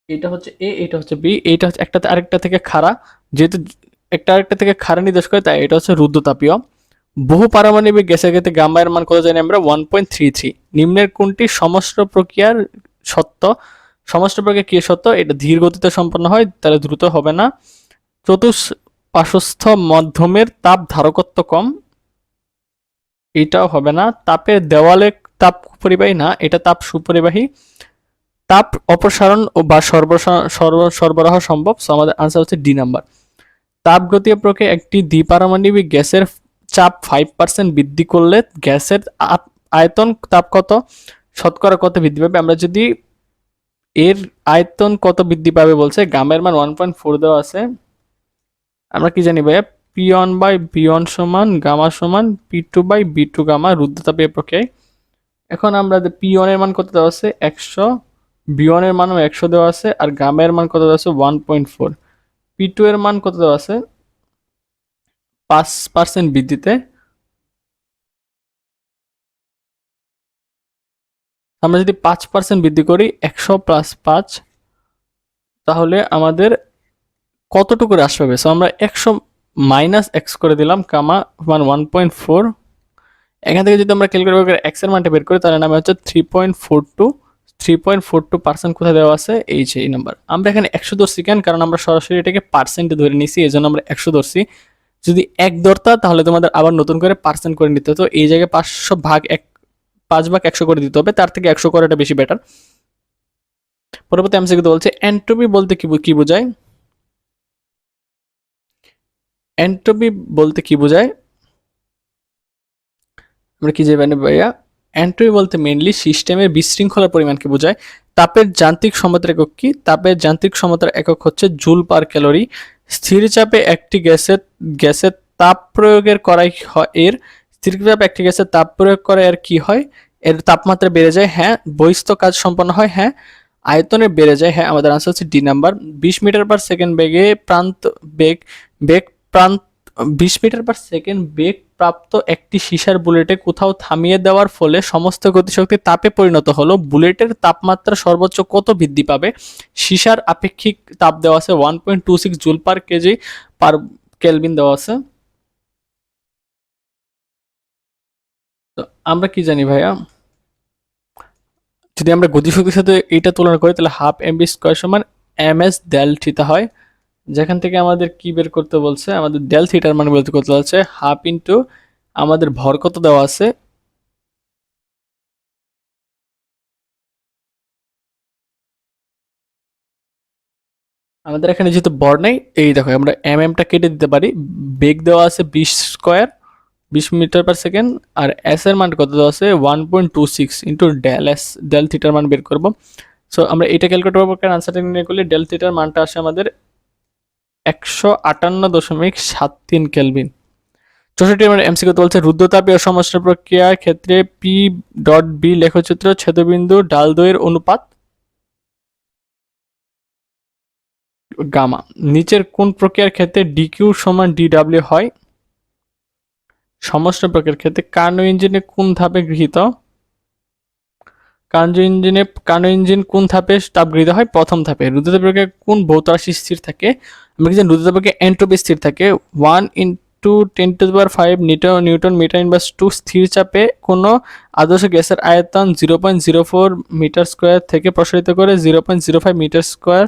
[SPEAKER 1] এটা হচ্ছে এ, এটা হচ্ছে বি, এইটা হচ্ছে একটা আরেকটা থেকে খাড়া, যেহেতু একটা আরেকটা থেকে খাড়া নির্দেশ করে তাই এটা হচ্ছে রুদ্ধতাপীয়। বহু পারমাণবিক গ্যাসের ক্ষেত্রে গামা এর মান কত জানি আমরা 1.33। নিম্নের কোনটি সমস্ত প্রক্রিয়ার সত্য? সমস্ত প্রক্রিয়া কি সত্য? এটা ধীর গতিতে সম্পন্ন হয়, তাহলে দ্রুত হবে না। চতুষ্পার্শ্বস্থ মাধ্যমের তাপ ধারকত্ব কম, এটাও হবে না। তাপের দেওয়ালে তাপ পরিবাহী না, এটা তাপ সুপরিবাহী। তাপ অপসারণ ও বা সরবরাহ সম্ভব, সো আমাদের আনসার হচ্ছে ডি নাম্বার। তাপগতীয় প্রক্রিয়া একটি দ্বিপারমাণবিক গ্যাসের চাপ 5% বৃদ্ধি করলে গ্যাসের আয়তন তাপ কত শতকরা কত বৃদ্ধি পাবে? আমরা যদি এর আয়তন কত বৃদ্ধি পাবে বলছে, গামের মান 1.4 দেওয়া আছে, আমরা কি জানি ভাইয়া? P one by B one সমান গামা সমান P two by B two gamma রুদ্ধতাপীয় প্রক্রিয়ায়। এখন আমরা পি ওয়ান এর মান কত দেওয়া আছে 100, বি ওয়ান এর মানও 100 দেওয়া আছে, আর গামা এর মান কত দেওয়া আছে 1.4, পি টু এর মান কত দেওয়া আছে 5% বৃদ্ধিতে। আমরা যদি 5% বৃদ্ধি করি 100 প্লাস 5, তাহলে আমাদের কতটুকু হ্রাস পাবে? সো আমরা 100 মাইনাস এক্স করে দিলাম, কামা মান 1.4। এখান থেকে যদি আমরা ক্যালকুলেট করে এক্স এর মানটা বের করি তাহলে নামে হচ্ছে 3.42 কোথায় দেওয়া আছে? এই যে এই নাম্বার। আমরা এখানে 100 ধরছি কেন? কারণ আমরা সরাসরি এটাকে পার্সেন্টে ধরে নিছি, এই জন্য আমরা 100 ধরছি। যদি 1 ধরতা তাহলে তোমাদের আবার নতুন করে পার্সেন্ট করে নিতে হতো, এই জায়গায় 500 ভাগ 1, 5 ভাগ 100 করে দিতে হবে, তার থেকে 100 করাটা বেশি বেটার। পরবর্তী এমসিকিউ বলছে এন্ট্রপি বলতে কি বোঝায়? এন্ট্রপি বলতে কি বোঝায়? আমরা কি জানি ভাইয়া? এন্ট্রপি বলতে মেইনলি সিস্টেমের বিশৃঙ্খলার পরিমাণকে বোঝায়। তাপের যান্ত্রিক সমতার একক কি? তাপের যান্ত্রিক সমতার একক হচ্ছে জুল পার ক্যালোরি। স্থির চাপে একটি গ্যাসের তাপ প্রয়োগের করাই এর স্থির চাপে একটি গ্যাসের তাপ প্রয়োগ করে আর কি হয়? এর তাপমাত্রা বেড়ে যায়, হ্যাঁ। বহিস্থ কাজ সম্পন্ন হয়, হ্যাঁ। আয়তনে বেড়ে যায়, হ্যাঁ। আমাদের আনসার হচ্ছে D number. 20 metre per second বেগে প্রান্ত বেগ বেগ প্রান্ত 20 মিটার পার সেকেন্ড বেগ প্রাপ্ত একটি সীসার বুলেটে কোথাও থামিয়ে দেওয়ার ফলে সমস্ত গতিশক্তি তাপে পরিণত হলো। বুলেটের তাপমাত্রা সর্বোচ্চ কত বৃদ্ধি পাবে? সীসার আপেক্ষিক তাপ দেওয়া আছে 1.26 joule per KG per kelvin দেওয়া আছে। তো আমরা কি জানি ভাইয়া? যদি আমরা গতিশক্তির সাথে এইটা তুলনা করি তাহলে হাফ এমবি স্কোয়ার সমান এম এস ডেল থিটা হয়, যেখান থেকে আমাদের কি বের করতে বলছে? আমাদের ডেল থিটার মান বের করতে বলছে হাফ ইন্টু আমাদের ভর কত দেওয়া আছে, আমাদের এখানে যেহেতু ভর নেই, এই দেখো আমরা টা কেটে দিতে পারি। বেগ দেওয়া আছে 20 স্কোয়ার, 20 মিটার পার সেকেন্ড, আর এস এর মান কত দেওয়া আছে 1.26 ইন্টু ডেল এস, ডেল থিটার মান বের করব। সো আমরা এটা ক্যালকুলেট করবো, কারণ আনসারটা নির্ণয় করলে ডেল থিটার মানটা আসে আমাদের 158.73 কেলভিন। 64 নম্বর এমসিকিউ বলছে রুদ্ধতাপীয় সমস্ত প্রক্রিয়ার ক্ষেত্রে পি ডট বি লেখচিত্র ছেদবিন্দু ডাল দইয়ের অনুপাত গামা। নিচের কোন প্রক্রিয়ার ক্ষেত্রে ডিকিউ সমান ডিডাব্লিউ হয়? সমস্ত প্রক্রিয়ার ক্ষেত্রে কার্নো ইঞ্জিনে কোন ধাপে গৃহীত? কার্নো ইঞ্জিন কোন ধাপে তাপ গৃহীত হয়? প্রথম ধাপে। রুদ্ধতাপ প্রক্রিয়ায় কোন ভৌত রাশি স্থির থাকে? আমরা কি জানি রুদ্ধতাপ প্রক্রিয়ায় এন্ট্রপি স্থির থাকে 1 × 10⁵ নিউটন মিটার ইনভার্স 2। স্থির চাপে কোনো আদর্শ গ্যাসের আয়তন 0.04 মিটার স্কোয়ার থেকে প্রসারিত করে 0.05 মিটার স্কোয়ার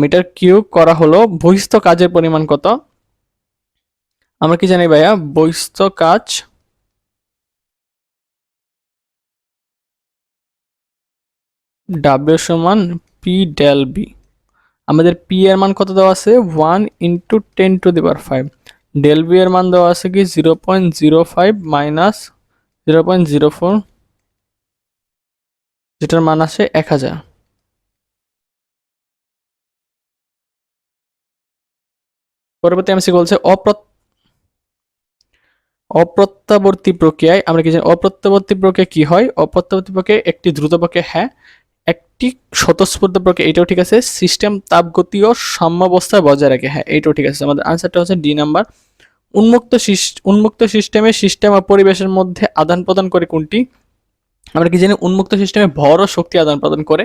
[SPEAKER 1] মিটার কিউব করা হলো। বহিস্থ কাজের পরিমাণ কত? আমরা কি জানি ভাইয়া? বহিস্থ কাজ ডাব্লিউ সমান পি ডেল বি। আমাদের পি এর মান কত দেওয়া আছে 1 × 10⁵। ডেল বি এর মান দেওয়া আছে কি 0.05 মাইনাস 0.04, যেটার মান আসে 1000। পরবর্তী এমসি বলছে অপ্রত্যাবর্তী প্রক্রিয়ায় আমরা কি জানি? অপ্রত্যাবর্তী প্রক্রিয়া কি হয়? অপ্রত্যাবর্তী প্রক্রিয়া একটি দ্রুত প্রক্রিয়া, হ্যাঁ। একটি স্বতঃস্ফূর্ত প্রক্রিয়া, এটাও ঠিক আছে। সিস্টেম তাপগতীয় সাম্যাবস্থায় বজায় রাখে, হ্যাঁ এটাও ঠিক আছে। আমাদের আনসারটা হচ্ছে ডি নাম্বার। উন্মুক্ত সিস্টেম ও পরিবেশের মধ্যে আদান প্রদান করে কোনটি? আমরা কি জানি উন্মুক্ত সিস্টেমে ভর ও শক্তি আদান প্রদান করে।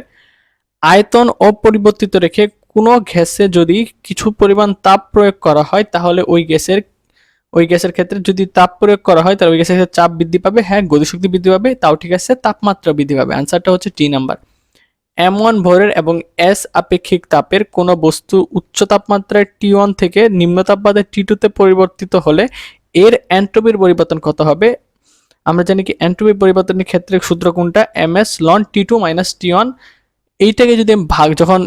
[SPEAKER 1] আয়তন অপরিবর্তিত রেখে কোনো গ্যাসে যদি কিছু পরিমাণ তাপ প্রয়োগ করা হয় তাহলে ওই গ্যাসের ক্ষেত্রে যদি তাপ প্রয়োগ করা হয় তাহলে ওই গ্যাসের ক্ষেত্রে চাপ বৃদ্ধি পাবে, হ্যাঁ গতিশক্তি বৃদ্ধি পাবে, তাও ঠিক আছে, তাপমাত্রা বৃদ্ধি পাবে। আনসারটা হচ্ছে টি নাম্বার। M1 ভরের এবং S আপেক্ষিক তাপের কোনো বস্তু উচ্চ তাপমাত্রায় T1 থেকে নিম্ন তাপমাত্রায় T2 তে পরিবর্তিত হলে এর এন্ট্রপির পরিবর্তন কত হবে? আমরা জানি কি এন্ট্রপি পরিবর্তনের ক্ষেত্রে সূত্র কোনটা? ms ln T2 - T1। এইটাকে যদি যখন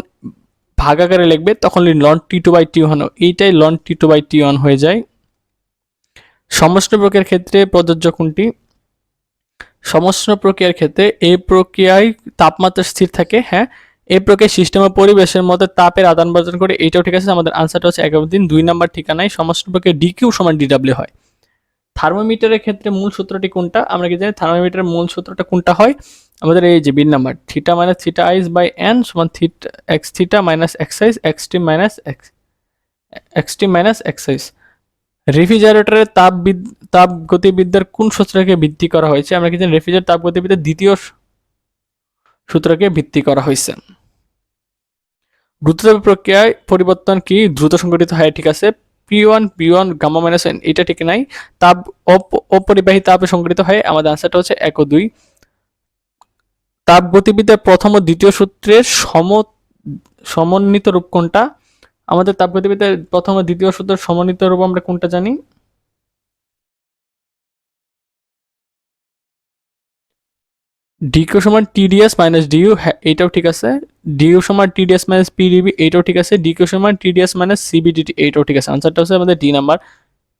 [SPEAKER 1] ভাগ আকারে লিখবে তখন ln T2 / T1, এইটাই ln T2 / T1 হয়ে যায়। সমষ্ণ প্রক্রিয়ার ক্ষেত্রে প্রযোজ্য কোনটি? সমষ্ণ প্রক্রিয়ার ক্ষেত্রে এই প্রক্রিয়ায় তাপমাত্রা স্থির থাকে, হ্যাঁ এই প্রক্রিয়ায় সিস্টেম ও পরিবেশের মধ্যে তাপের আদান প্রদান করে, এইটাও ঠিক আছে। আমাদের আনসারটা হচ্ছে 11 2 নম্বর ঠিকানায় সমষ্ণ প্রক্রিয়া ডিকিউ সমান ডিডব্লিউ হয়। থার্মোমিটারের ক্ষেত্রে মূল সূত্রটি কোনটা? আমরা কি জানি থার্মোমিটারের মূল সূত্রটা কোনটা হয়? আমাদের এই যে B number, theta minus theta ice by N সমান X theta minus X ice XT minus X ice. রেফ্রিজারেটরের তাপ গতিবিদ্যার কোন সূত্রকে ভিত্তি করা হয়েছে? আমরা কি জানি রেফ্রিজারেটর তাপ গতিবিদ্যার দ্বিতীয় সূত্রকে ভিত্তি করা হয়েছে। দ্রুততাপ প্রক্রিয়ায় পরিবর্তন কি দ্রুত সংঘটিত হয়? ঠিক আছে, P1 গামা মাইনাস এন, এটা ঠিক নাই। তাপ অপরিবাহী তাপে সংঘটিত হয়। আমাদের আনসারটা হচ্ছে 1 ও 2। তাপ গতিবিদ্যার প্রথম ও দ্বিতীয় সূত্রের সমন্বিত রূপ কোনটা? আমাদের তাপ গতিবিদ্যার প্রথম ও দ্বিতীয় সূত্রের সমন্বিত রূপ আমরা কোনটা জানি? ডিকিউ সমান টিডিএস মাইনাস ডিইউ, হ্যাঁ এইটাও ঠিক আছে। ডিইউ সমান টিডিএস মাইনাস পিডিবি, এইটাও ঠিক আছে। ডিকিউ সমান টিডিএস মাইনাস সিবিডিটি, এইটাও ঠিক আছে। আনসারটা হচ্ছে আমাদের ডি নাম্বার।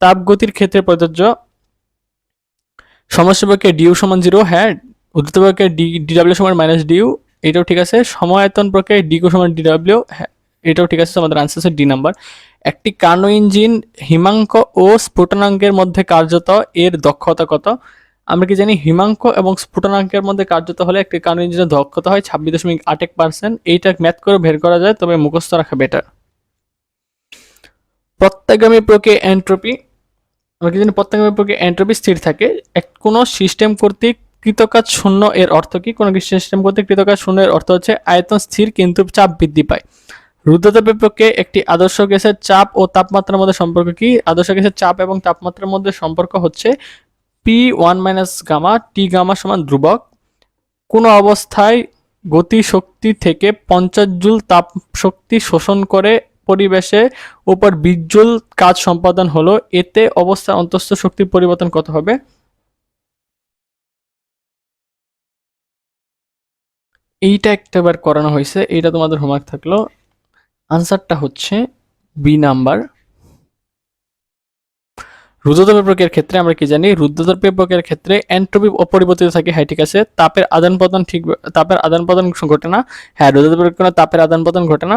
[SPEAKER 1] তাপ গতির ক্ষেত্রে প্রযোজ্য সমস্যা প্রক্রিয়া ডিইউ সমান 0, হ্যাঁ। উদ্ধৃত প্রক্রিয়া ডিডব্লিউ সমান মাইনাস ডিইউ, এটাও ঠিক আছে। সমায়তন প্রক্রিয়া ডিকিউ সমান ডিডব্লিউ, হ্যাঁ এটাও ঠিক আছে। আমাদের আনসার হচ্ছে ডি নাম্বার। একটি কার্নো ইঞ্জিন হিমাঙ্ক ও স্ফুটনাঙ্কের মধ্যে কার্যত এর দক্ষতা কত? আমরা কি জানি হিমাঙ্ক এবং স্ফুটনাঙ্কের মধ্যে কার্যত হলে একটি কার্নো ইঞ্জিনের দক্ষতা হয় 26.81%। এইটা ম্যাথ করে বের করা যায়, তবে মুখস্থ রাখা বেটার। প্রত্যাগামী প্রক্রিয়া এন্ট্রপি, আমরা কি জানি প্রত্যাগামী প্রক্রিয়া এন্ট্রপি স্থির থাকে। কোন সিস্টেম কর্তৃক কৃতকাজ শূন্য এর অর্থ কি? কোন সিস্টেম কর্তৃক কৃতকাজ শূন্য এর অর্থ হচ্ছে আয়তন স্থির কিন্তু চাপ বৃদ্ধি পায়। রুদ্ধতাপের প্রক্রিয়ায় একটি আদর্শ গ্যাসের চাপ ও তাপমাত্রার মধ্যে সম্পর্ক কি? আদর্শ গ্যাসের চাপ এবং তাপমাত্রার মধ্যে সম্পর্ক হচ্ছে P1 - গামা, টি গামা সমান ধ্রুবক। কোন অবস্থায় গতি শক্তি থেকে 50 জুল তাপ শক্তি শোষণ করে পরিবেশে উপর 20 জুল কাজ সম্পাদন হলো, এতে অবস্থার অন্তঃস্থ শক্তির পরিবর্তন কত হবে? এইটা একটাবার করানো হয়েছে, এইটা তোমাদের হোমওয়ার্ক থাকলো। আনসারটা হচ্ছে বি নাম্বার। রুদ্ধতাপের প্রক্রিয়ার ক্ষেত্রে আমরা কি জানি? রুদ্ধতাপের প্রক্রিয়ার ক্ষেত্রে এন্ট্রপি অপরিবর্তিত থাকে, হ্যাঁ ঠিক আছে। তাপের আদান প্রদান ঘটে না, হ্যাঁ রুদ্ধতাপের কোনো তাপের আদান প্রদান ঘটে না।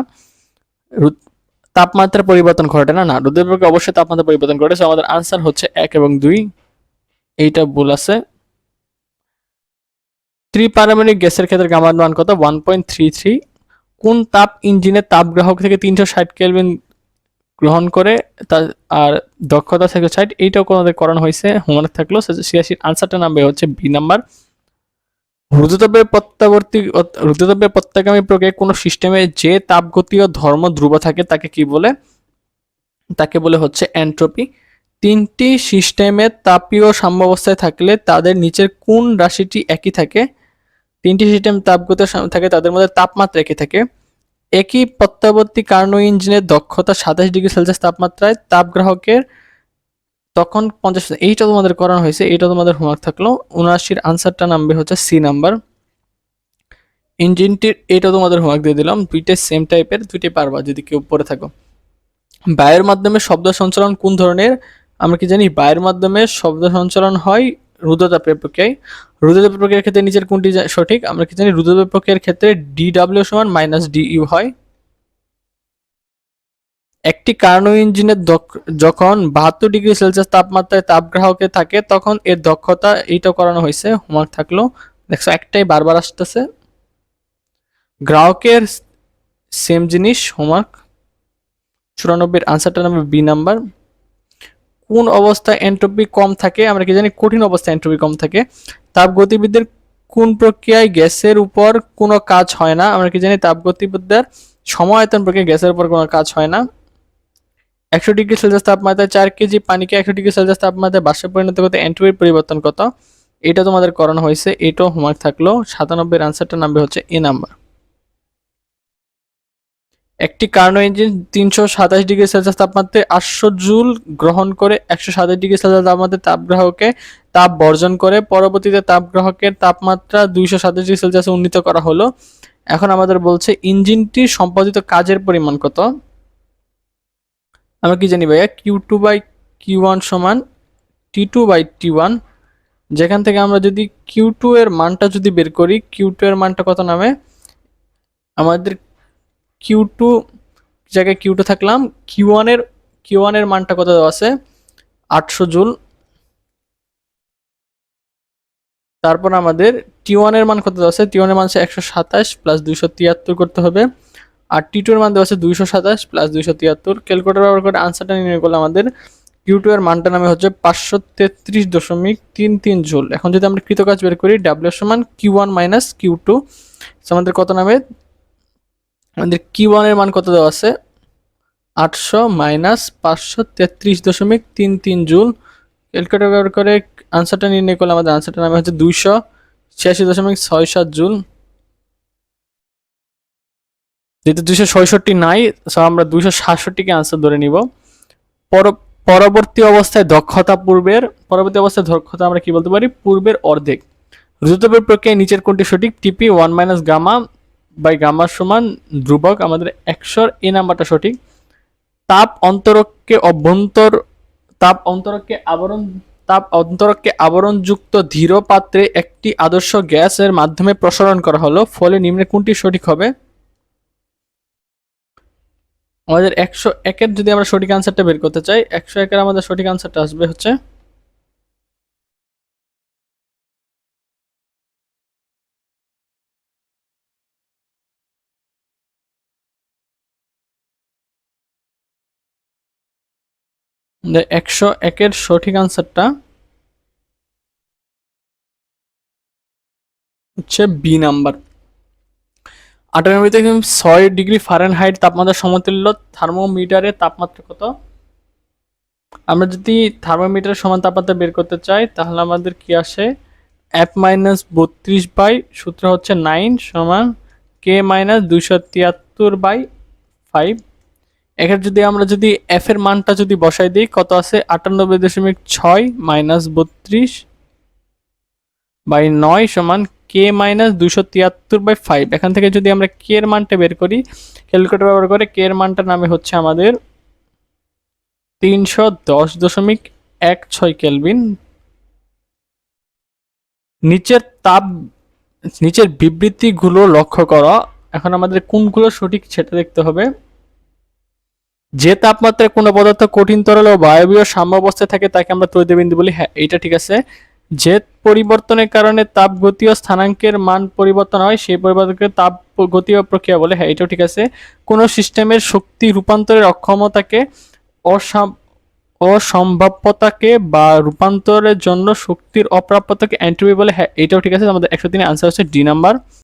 [SPEAKER 1] তাপমাত্রার পরিবর্তন ঘটে না, না রুদ্ধতাপের প্রক্রিয়া অবশ্যই তাপমাত্রা পরিবর্তন ঘটে। আমাদের আনসার হচ্ছে 1 এবং 2, এইটা ভুল আছে। ত্রিপারমাণবিক গ্যাসের ক্ষেত্রে গামার মান কত? 1.33। কোন তাপ ইঞ্জিনের তাপগ্রাহক থেকে 360 কেলভিন গ্রহণ করে আর দক্ষতা থেকে 60, এইটাও কোনোদের করানো হয়েছে, হোমওয়ার্ক থাকলো। 86 আনসারটা নামবে হচ্ছে বি নাম্বার। রুদ্ধতাপের প্রত্যাগামী প্রক্রিয়ায় কোনো সিস্টেমে যে তাপগতীয় ধর্ম ধ্রুব থাকে তাকে কি বলে? তাকে বলে হচ্ছে এন্ট্রপি। তিনটি সিস্টেমে তাপীয় সাম্যাবস্থায় থাকলে তাদের নিচের কোন রাশিটি একই থাকে? তিনটি সিস্টেম তাপগতীয় থাকে, তাদের মধ্যে তাপমাত্রা একই থাকে। একই প্রত্যাবর্তী কার্নো ইঞ্জিনের দক্ষতা 27°C তাপমাত্রায় তাপগ্রাহকের তখন 50%, এইটা তোমাদের করানো হয়েছে, এইটা তোমাদের হোমওয়ার্ক থাকলো। 79 আনসারটা নামবে হচ্ছে সি নাম্বার। ইঞ্জিনটির, এইটা তোমাদের হোমওয়ার্ক দিয়ে দিলাম। দুইটাই সেম টাইপের, দুইটাই পারবা যদি কেউ পড়ে থাকো। বায়ুর মাধ্যমে শব্দ সঞ্চালন কোন ধরনের? আমরা কি জানি বায়ুর মাধ্যমে শব্দ সঞ্চালন হয় রুদ্ধতাপের প্রক্রিয়ায়। রুদ্ধতাপের প্রক্রিয়ার ক্ষেত্রে নিচের কোনটি সঠিক? আমরা কি জানি রুদ্ধতাপের প্রক্রিয়ার ক্ষেত্রে ডিডব্লিউ সমান মাইনাস ডিইউ হয়। একটি কার্নো ইঞ্জিনের যখন 72°C তাপমাত্রায় তাপগ্রাহকে থাকে তখন এর দক্ষতা, এইটা করানো হয়েছে, হোমওয়ার্ক থাকলো। দেখছো একটাই বারবার আসতেছে। গ্রাহকের সেম জিনিস, হোমওয়ার্ক। 94 আনসারটা নামবে বি নাম্বার। কোন অবস্থায় এন্ট্রপি কম থাকে? আমরা কি জানি কঠিন অবস্থায় এন্ট্রপি কম থাকে। তাপ গতিবিদ্যার কোন প্রক্রিয়ায় গ্যাসের উপর কোনো কাজ হয় না? আমরা কি জানি তাপগতিবিদ্যার সম-আয়তন প্রক্রিয়ায় গ্যাসের উপর কোনো কাজ হয় না। 100°C তাপমাত্রায় 4 কেজি পানিকে 100°C তাপমাত্রায় বাষ্পে পরিণত করতে এন্ট্রপির পরিবর্তন কত? এটা তোমাদের করানো হয়েছে, এটাও হোমওয়ার্ক থাকলো। 97 এর আনসারটা নামবে হচ্ছে এ নাম্বার। একটি কার্নো ইঞ্জিন 327°C তাপমাত্রায় 800 জুল গ্রহণ করে 127°C তাপমাত্রায় তাপগ্রাহকে তাপ বর্জন করে। পরবর্তীতে তাপগ্রাহকের তাপমাত্রা 227°C উন্নীত করা হলো। এখন আমাদের বলছে ইঞ্জিনটির সম্পাদিত কাজের পরিমাণ কত? আমরা কি জানি ভাইয়া, Q2/Q1 সমান T2/T1। যেখান থেকে আমরা যদি Q2 এর মানটা যদি বের করি, Q2 এর মানটা কত নামে? আমাদের Q2 জায়গায় Q2 থাকলাম, Q1 এর মানটা কত দেওয়া আছে? 800 জুল। তারপর আমাদের T1 এর মান কত দেওয়া আছে? T1 এর মান হচ্ছে 127 প্লাস 273 করতে হবে। আর T2 এর মান দেওয়া আছে 227 প্লাস 273। ক্যালকুলেটর ব্যবহার করে আনসারটা নির্ণয় করলে আমাদের Q2 এর মানটা নামে হচ্ছে 533.33 জুল। এখন যদি আমরা কৃতকাজ বের করি, W সমান Q1 মাইনাস Q2, আমাদের কত নামে? আমাদের Q1 এর মান কত দেওয়া আছে? 800 মাইনাস 533.33 জুল। ক্যালকুলেটর ব্যবহার করে আনসারটা নির্ণয় করলে আমাদের আনসারটা নামে হচ্ছে 286.67 জুল। যেহেতু 266 নাই, সো আমরা 267কে আনসার ধরে নিব। পরবর্তী অবস্থায় দক্ষতা আমরা কি বলতে পারি? পূর্বের অর্ধেক। রুদ্রতাপের প্রক্রিয়ায় নিচের কোনটি সঠিক? টিপি 1 মাইনাস গামা বাই গামা সমান ধ্রুবক। আমাদের 100 এ নাম্বারটা সঠিক। তাপ অন্তরককে আবরণযুক্ত ধীর পাত্রে একটি আদর্শ গ্যাসের মাধ্যমে প্রসারণ করা হলো, ফলে নিম্নে কোনটি সঠিক হবে? আমাদের 101-এর যদি আমরা সঠিক আনসারটা বের করতে চাই, 101-এর আমাদের সঠিক আনসারটা আসবে হচ্ছে আমাদের 101-এর সঠিক আনসারটা হচ্ছে বি নাম্বার। 98.6°F তাপমাত্রা সমতুল্য থার্মোমিটারের তাপমাত্রা কত? আমরা যদি থার্মোমিটারের সমান তাপমাত্রা বের করতে চাই, তাহলে আমাদের কি আসে? F-32 সূত্র হচ্ছে 9 সমান K-273/5। এখানে যদি F এর মানটা যদি বসাই দিই, কত আছে? 98.6 মাইনাস 32/9 সমান K-273/5। এখান থেকে যদি আমরা K এর মানটা বের করি, ক্যালকুলেটর ব্যবহার করে K এর মানটা নামে হচ্ছে আমাদের 310.16 কেলভিন। নিচের বিবৃতিগুলো লক্ষ্য করো। এখন আমাদের কোনগুলো সঠিক সেটা দেখতে হবে। যে তাপমাত্রায় কোনো পদার্থ কঠিন তরল ও বায়বীয় সাম্যাবস্থায় থাকে তাকে আমরা তড়িৎ বিন্দু বলি। হ্যাঁ, এইটা ঠিক আছে। যে পরিবর্তনের কারণে তাপগতীয় স্থানাঙ্কের মান পরিবর্তন হয় সেই পরিবর্তনকে তাপগতীয় প্রক্রিয়া বলে। হ্যাঁ, এটাও ঠিক আছে। কোনো সিস্টেমের শক্তি রূপান্তরের অক্ষমতাকে, অসম্ভাব্যতাকে বা রূপান্তরের জন্য শক্তির অপ্রাপ্যতাকে এন্ট্রপি বলে। হ্যাঁ, এটাও ঠিক আছে। আমাদের 103 আনসার হচ্ছে ডি নাম্বার।